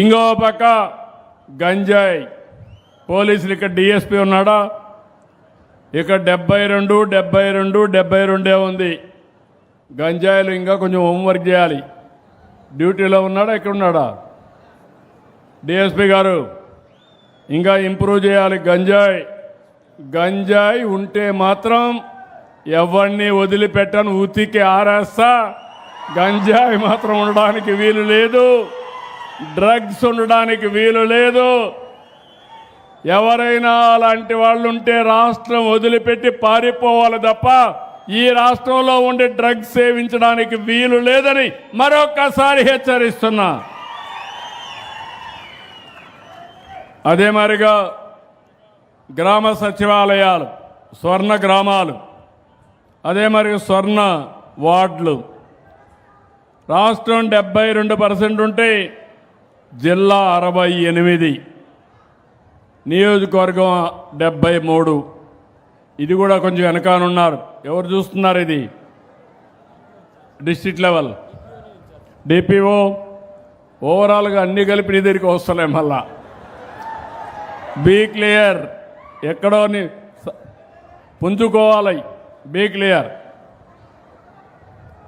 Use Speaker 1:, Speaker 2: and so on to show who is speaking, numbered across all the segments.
Speaker 1: ఇంకో పక్క గంజాయి పోలీసులు ఇక్కడ డిఎస్పీ ఉన్నాడా? ఇక్కడ 72 ఉంది. గంజాయిలు ఇంకా కొంచెం హోంవర్క్ చేయాలి. డ్యూటీలో ఉన్నాడా? ఇక్కడ ఉన్నాడా డిఎస్పీ గారు? ఇంకా ఇంప్రూవ్ చేయాలి. గంజాయి ఉంటే మాత్రం ఎవరిని వదిలిపెట్టను, ఉతికి ఆరేస్తా. గంజాయి మాత్రం ఉండడానికి వీలు లేదు, డ్రగ్స్ ఉండడానికి వీలు లేదు. ఎవరైనా అలాంటి వాళ్ళు ఉంటే రాష్ట్రం వదిలిపెట్టి పారిపోవాలి తప్ప ఈ రాష్ట్రంలో ఉండి డ్రగ్స్ సేవించడానికి వీలు లేదని మరొక్కసారి హెచ్చరిస్తున్నా. అదే మరిగా గ్రామ సచివాలయాలు, స్వర్ణ గ్రామాలు, అదే మరి స్వర్ణ వార్డులు రాష్ట్రం 72% ఉంటే జిల్లా 68, నియోజకవర్గం 73. ఇది కూడా కొంచెం వెనకానున్నారు. ఎవరు చూస్తున్నారు? ఇది డిస్ట్రిక్ట్ లెవెల్ డిపిఓ. ఓవరాల్గా అన్ని కలిపి నీ దగ్గరికి వస్తలే. మళ్ళా బీ క్లియర్, ఎక్కడో పుంజుకోవాలి. Be clear.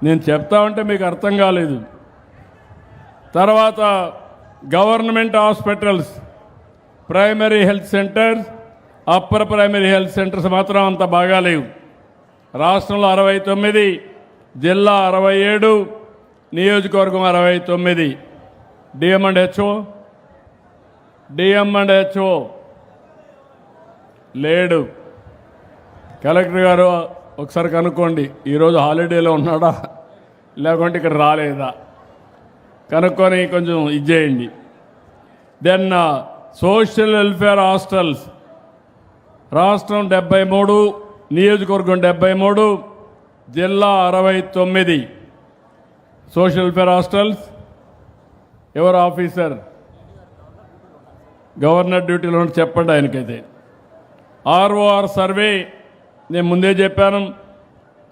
Speaker 1: నేను చెప్తా ఉంటే మీకు అర్థం కాలేదు. తర్వాత government hospitals, primary health centres, upper primary health centres మాత్రం అంత బాగాలేవు. రాష్ట్రంలో 69, జిల్లా 67, నియోజకవర్గం 69. డిఎం అండ్ హెచ్ఓ లేడు. కలెక్టర్ గారు ఒకసారి కనుక్కోండి, ఈరోజు హాలిడేలో ఉన్నాడా లేకుంటే ఇక్కడ రాలేదా కనుక్కొని కొంచెం ఇచ్చేయండి. దెన్ సోషల్ వెల్ఫేర్ హాస్టల్స్ రాష్ట్రం 73, నియోజకవర్గం 73, జిల్లా 69. సోషల్ వెల్ఫేర్ హాస్టల్స్ ఎవరు ఆఫీసర్? గవర్నర్ డ్యూటీలో చెప్పండి ఆయనకైతే. ఆర్ఓఆర్ సర్వే నేను ముందే చెప్పాను,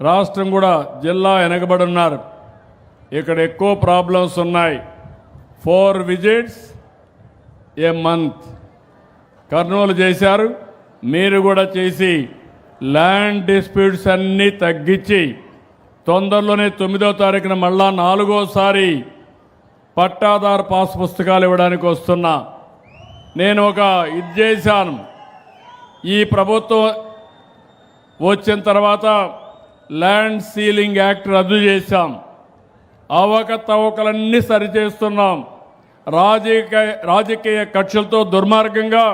Speaker 1: రాష్ట్రం కూడా జిల్లా వెనకబడి ఉన్నారు. ఇక్కడ ఎక్కువ ప్రాబ్లమ్స్ ఉన్నాయి. 4 విజిట్స్ ఏ మంత్ కర్నూలు చేశారు, మీరు కూడా చేసి ల్యాండ్ డిస్ప్యూట్స్ అన్నీ తగ్గించి తొందరలోనే 9వ తారీఖున మళ్ళా 4వసారి పట్టాదారు పాస్ పుస్తకాలు ఇవ్వడానికి వస్తున్నా. నేను ఒక ఇది చేశాను. ఈ ప్రభుత్వం వచ్చిన తర్వాత ల్యాండ్ సీలింగ్ యాక్ట్ రద్దు చేశాం. అవకతవకలన్నీ సరిచేస్తున్నాం. రాజకీయ కక్షలతో దుర్మార్గంగా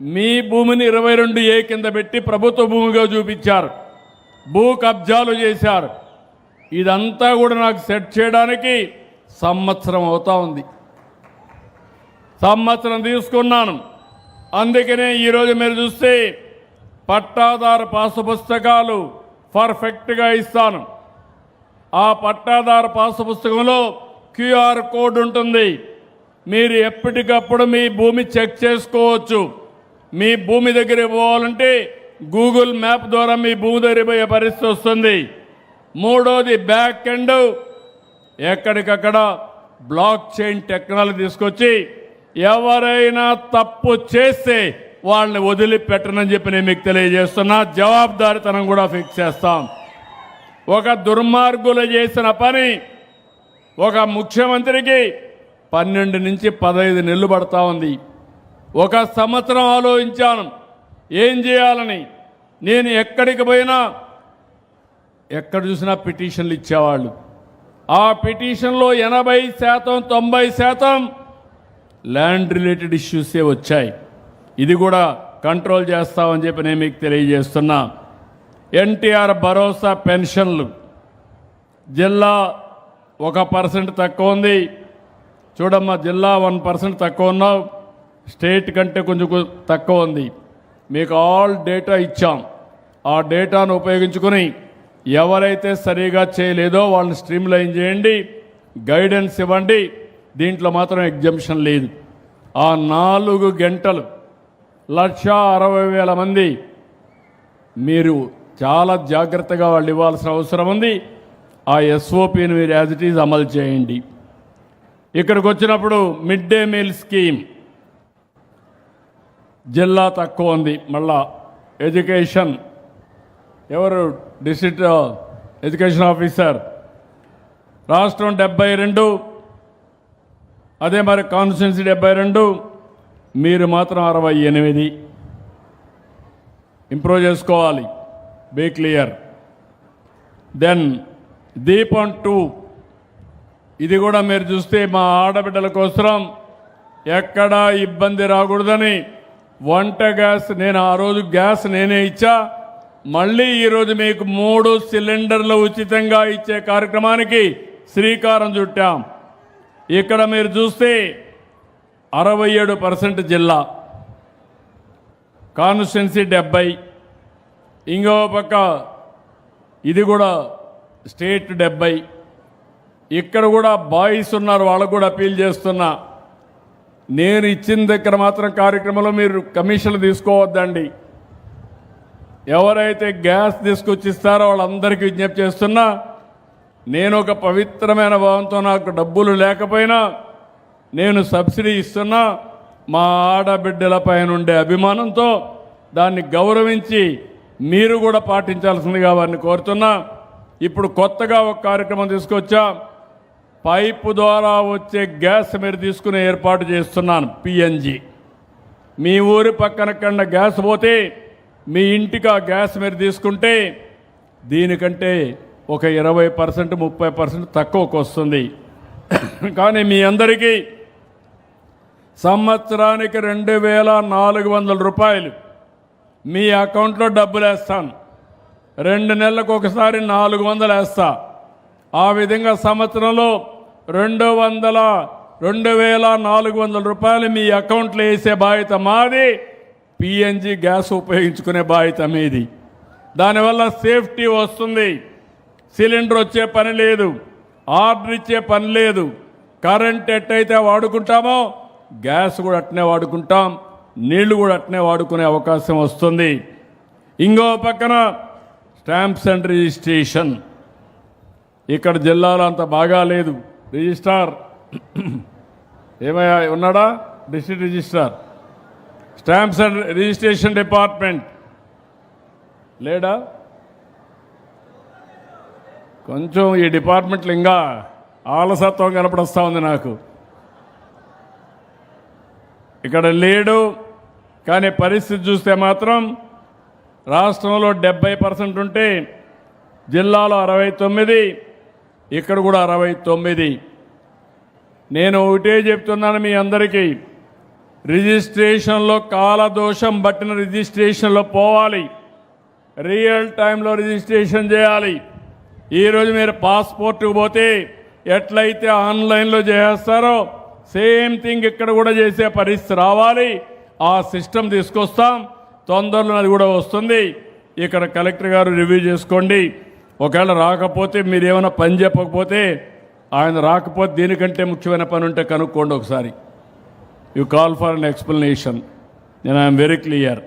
Speaker 1: మీ భూమిని 22A కింద పెట్టి ప్రభుత్వ భూమిగా చూపించారు, భూ కబ్జాలు చేశారు. ఇదంతా కూడా నాకు సెట్ చేయడానికి సంవత్సరం అవుతా ఉంది. సంవత్సరం తీసుకున్నాను. అందుకనే ఈరోజు మీరు చూస్తే పట్టాదారు పాసు పుస్తకాలు పర్ఫెక్ట్గా ఇస్తాను. ఆ పట్టాదారు పాసు పుస్తకంలో QR కోడ్ ఉంటుంది. మీరు ఎప్పటికప్పుడు మీ భూమి చెక్ చేసుకోవచ్చు. మీ భూమి దగ్గరికి పోవాలంటే గూగుల్ మ్యాప్ ద్వారా మీ భూమి దగ్గర పోయే పరిస్థితి వస్తుంది. మూడోది బ్యాక్ ఎండ్, ఎక్కడికక్కడ బ్లాక్ చైన్ టెక్నాలజీ తీసుకొచ్చి ఎవరైనా తప్పు చేస్తే వాళ్ళని వదిలిపెట్టనని చెప్పి నేను మీకు తెలియజేస్తున్నా. జవాబుదారీతనం కూడా ఫిక్స్ చేస్తాం. ఒక దుర్మార్గులు చేసిన పని ఒక ముఖ్యమంత్రికి 12 నుంచి 15 నెలలు పడతా ఉంది. 1 సంవత్సరం ఆలోచించాను ఏం చేయాలని. నేను ఎక్కడికి పోయినా ఎక్కడ చూసినా పిటిషన్లు ఇచ్చేవాళ్ళు. ఆ పిటిషన్లో 80%, 90% ల్యాండ్ రిలేటెడ్ ఇష్యూసే వచ్చాయి. ఇది కూడా కంట్రోల్ చేస్తామని చెప్పి నేను మీకు తెలియజేస్తున్నా. ఎన్టీఆర్ భరోసా పెన్షన్లు జిల్లా 1% తక్కువ ఉంది. చూడమ్మా, జిల్లా 1% తక్కువ ఉన్నావు, స్టేట్ కంటే కొంచెం తక్కువ ఉంది. మీకు ఆల్ డేటా ఇచ్చాం. ఆ డేటాను ఉపయోగించుకొని ఎవరైతే సరిగా చేయలేదో వాళ్ళని స్ట్రీమ్లైన్ చేయండి, గైడెన్స్ ఇవ్వండి. దీంట్లో మాత్రం ఎగ్జంప్షన్ లేదు. ఆ 4 గంటలు 1,60,000 మంది మీరు చాలా జాగ్రత్తగా వాళ్ళు ఇవ్వాల్సిన అవసరం ఉంది. ఆ SOPని మీరు యాజ్ ఇట్ ఈజ్ అమలు చేయండి. ఇక్కడికి వచ్చినప్పుడు మిడ్ డే మీల్ స్కీమ్ జిల్లా తక్కువ ఉంది. మళ్ళా ఎడ్యుకేషన్ ఎవరు డిస్ట్రిక్ట్ ఎడ్యుకేషన్ ఆఫీసర్ రాష్ట్రం 72, అదే మరి కాన్స్టిట్యున్సీ 72, మీరు మాత్రం 68. ఇంప్రూవ్ చేసుకోవాలి. Be clear. దెన్ దీపం 2 ఇది కూడా మీరు చూస్తే మా ఆడబిడ్డల కోసం ఎక్కడా ఇబ్బంది రాకూడదని వంట గ్యాస్ నేను ఆ రోజు గ్యాస్ నేనే ఇచ్చా. మళ్ళీ ఈరోజు మీకు 3 సిలిండర్లు ఉచితంగా ఇచ్చే కార్యక్రమానికి శ్రీకారం చుట్టాం. ఇక్కడ మీరు చూస్తే 67% జిల్లా, కాన్స్టిట్యున్సీ 70, ఇంకో పక్క ఇది కూడా స్టేట్ 70. ఇక్కడ కూడా బాయ్స్ ఉన్నారు, వాళ్ళకు కూడా అపీల్ చేస్తున్నా, నేను ఇచ్చిన దగ్గర మాత్రం కార్యక్రమంలో మీరు కమిషన్లు తీసుకోవద్దండి. ఎవరైతే గ్యాస్ తీసుకొచ్చి ఇస్తారో వాళ్ళందరికీ విజ్ఞప్తి చేస్తున్నా, నేను ఒక పవిత్రమైన భావంతో నాకు డబ్బులు లేకపోయినా నేను సబ్సిడీ ఇస్తున్నా. మా ఆడబిడ్డల పైన ఉండే అభిమానంతో దాన్ని గౌరవించి మీరు కూడా పాటించాల్సిందిగా వారిని కోరుతున్నా. ఇప్పుడు కొత్తగా ఒక కార్యక్రమం తీసుకొచ్చా. పైపు ద్వారా వచ్చే గ్యాస్ మీరు తీసుకునే ఏర్పాటు చేస్తున్నాను. పిఎన్జి మీ ఊరి పక్కన కన్నా గ్యాస్ పోతే మీ ఇంటికి ఆ గ్యాస్ మీరు తీసుకుంటే దీనికంటే ఒక 20%, 30% తక్కువకు వస్తుంది. కానీ మీ అందరికీ సంవత్సరానికి 2400 రూపాయలు మీ అకౌంట్లో డబ్బులు వేస్తాను. 2 నెలలకు ఒకసారి 400 వేస్తా. ఆ విధంగా సంవత్సరంలో 2400 రూపాయలు మీ అకౌంట్లో వేసే బాధ్యత మాది. పిఎన్జి గ్యాస్ ఉపయోగించుకునే బాధ్యత మీది. దానివల్ల సేఫ్టీ వస్తుంది. సిలిండర్ వచ్చే పని లేదు, ఆర్డర్ ఇచ్చే పని లేదు. కరెంట్ ఎట్టయితే వాడుకుంటామో గ్యాస్ కూడా అట్నే వాడుకుంటాం, నీళ్లు కూడా అట్నే వాడుకునే అవకాశం వస్తుంది. ఇంకో పక్కన స్టాంప్స్ అండ్ రిజిస్ట్రేషన్ ఇక్కడ జిల్లాలో అంత బాగా లేదు. రిజిస్ట్రార్ ఏమయ్యా ఉన్నాడా? District registrar, stamps and registration department లేడా? కొంచెం ఈ డిపార్ట్మెంట్లో ఇంకా ఆలసత్వం కనపడొస్తూ ఉంది నాకు. ఇక్కడ లేడు. కానీ పరిస్థితి చూస్తే మాత్రం రాష్ట్రంలో 70% ఉంటే జిల్లాలో 69, ఇక్కడ కూడా 69. నేను ఒకటే చెప్తున్నాను మీ అందరికీ, రిజిస్ట్రేషన్లో కాలదోషం బట్టిన రిజిస్ట్రేషన్లో పోవాలి. రియల్ టైంలో రిజిస్ట్రేషన్ చేయాలి. ఈరోజు మీరు పాస్పోర్ట్కి పోతే ఎట్లయితే ఆన్లైన్లో చేస్తారో సేమ్ థింగ్ ఇక్కడ కూడా చేసే పరిస్థితి రావాలి. ఆ సిస్టమ్ తీసుకొస్తాం. తొందరలో అది కూడా వస్తుంది. ఇక్కడ కలెక్టర్ గారు రివ్యూ చేసుకోండి. ఒకవేళ రాకపోతే మీరు ఏమైనా పని చెప్పకపోతే, ఆయన రాకపోతే దీనికంటే ముఖ్యమైన పని ఉంటే కనుక్కోండి ఒకసారి. You call for an explanation. నేను ఐఎమ్ వెరీ క్లియర్.